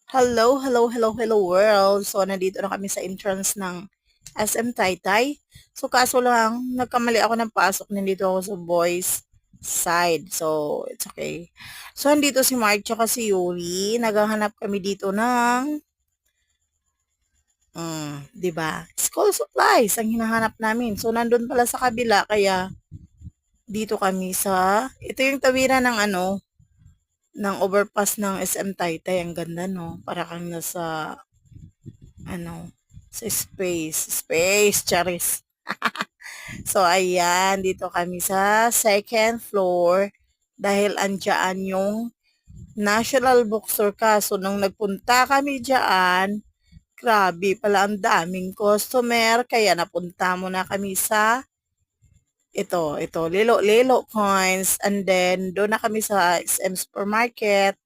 Hello, hello, hello, hello world. So, nandito na kami sa entrance ng SM Taytay. So, kaso lang, nagkamali ako ng pasok. Nandito ako sa boys side. So, it's okay. So, nandito si Mark tsaka si Yuri. Naghahanap kami dito ng, 'di ba? School supplies ang hinahanap namin. So, nandun pala sa kabila. Kaya, dito kami ito yung tawiran ng ng overpass ng SM Taytay. Ang ganda, no? Para kang nasa ano, sa space, charis. So, ayan, dito kami sa second floor dahil andyan yung National Bookstore kaso nung nagpunta kami dyan, grabe pala ang daming customer kaya napunta muna kami sa ito, Lilo Lilo Coins and then doon na kami sa SM Supermarket